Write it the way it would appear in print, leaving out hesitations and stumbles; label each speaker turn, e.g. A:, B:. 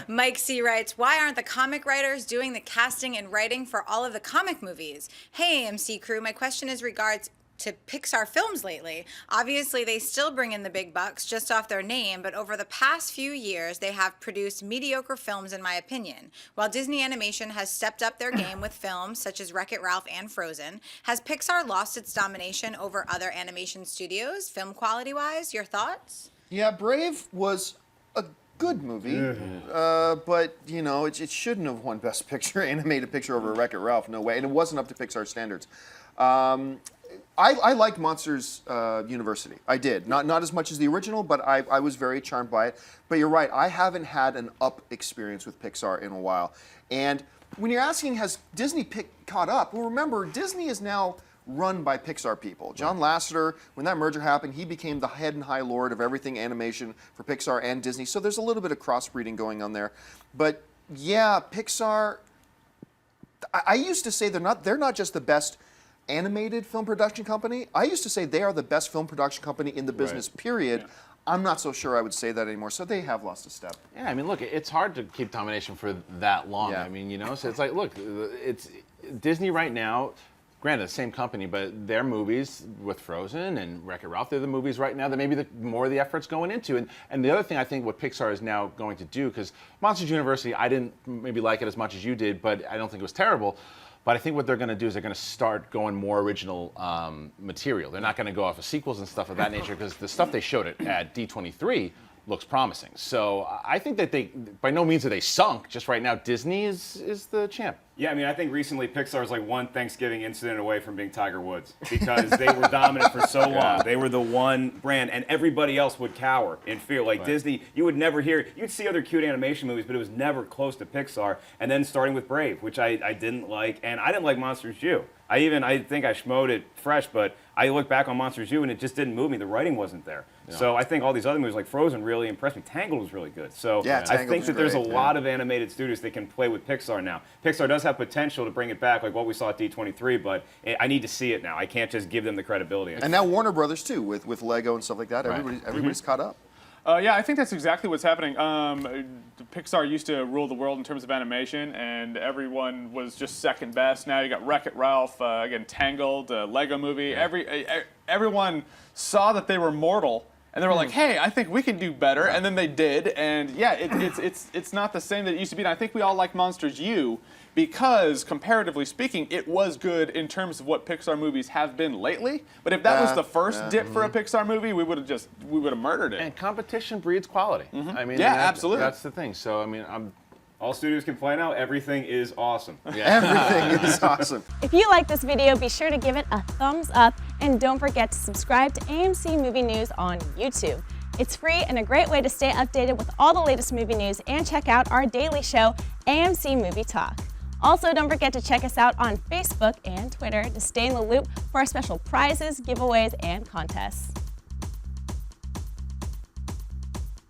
A: Mike C. writes, why aren't the comic writers doing the casting and writing for all of the comic movies? Hey, AMC crew, my question is regards to Pixar films lately. Obviously, they still bring in the big bucks just off their name, but over the past few years, they have produced mediocre films, in my opinion. While Disney Animation has stepped up their game with films such as Wreck-It Ralph and Frozen, has Pixar lost its domination over other animation studios, film quality-wise? Your thoughts?
B: Yeah, Brave was a good movie, but you know, it shouldn't have won Best Picture, animated picture over Wreck-It Ralph, no way, and it wasn't up to Pixar standards. I liked Monsters University. I did. Not as much as the original, but I was very charmed by it. But you're right, I haven't had an up experience with Pixar in a while. And when you're asking, has Disney caught up? Well, remember, Disney is now run by Pixar people. John Lasseter, when that merger happened, he became the head and high lord of everything animation for Pixar and Disney. So there's a little bit of crossbreeding going on there. But yeah, Pixar, I used to say they're not just the best animated film production company. I used to say they are the best film production company in the business, period. Yeah. I'm not so sure I would say that anymore. So they have lost a step.
C: Yeah, I mean, look, it's hard to keep domination for that long. Yeah. I mean, you know, so it's like, look, it's Disney right now. Granted, the same company, but their movies with Frozen and Wreck-It Ralph, they're the movies right now that maybe more of the effort's going into. And the other thing I think what Pixar is now going to do, because Monsters University, I didn't maybe like it as much as you did, but I don't think it was terrible. But I think what they're going to do is they're going to start going more original material. They're not going to go off of sequels and stuff of that nature, because the stuff they showed at D23 looks promising. So I think that they, by no means are they sunk. Just right now, Disney is the champ.
D: Yeah, I mean, I think recently Pixar's like one Thanksgiving incident away from being Tiger Woods, because they were dominant for so long. Yeah. They were the one brand, and everybody else would cower in fear. Like Disney, you would never hear, you'd see other cute animation movies, but it was never close to Pixar. And then starting with Brave, which I didn't like, and I didn't like Monsters U. I think I schmoed it fresh, but I look back on Monsters U and it just didn't move me. The writing wasn't there. No. So I think all these other movies like Frozen really impressed me. Tangled was really good. So yeah, I think that there's a lot of animated studios that can play with Pixar now. Pixar does have potential to bring it back, like what we saw at D23, but I need to see it now. I can't just give them the credibility.
B: And now Warner Brothers too, with Lego and stuff like that. Right. Everybody's caught up.
E: Yeah, I think that's exactly what's happening. Pixar used to rule the world in terms of animation, and everyone was just second best. Now you got Wreck-It Ralph, again, Tangled, Lego Movie. Yeah. Everyone saw that they were mortal, and they were like, "Hey, I think we can do better," and then they did. And yeah, it's not the same that it used to be. And I think we all like Monsters U, because comparatively speaking, it was good in terms of what Pixar movies have been lately. But if that was the first dip for a Pixar movie, we would have murdered it.
C: And competition breeds quality. I mean,
E: yeah, absolutely.
C: That's the thing. So I mean,
D: all studios can play now. Everything is awesome.
B: Yeah. Everything is awesome.
F: If you like this video, be sure to give it a thumbs up, and don't forget to subscribe to AMC Movie News on YouTube. It's free and a great way to stay updated with all the latest movie news, and check out our daily show, AMC Movie Talk. Also, don't forget to check us out on Facebook and Twitter to stay in the loop for our special prizes, giveaways, and contests.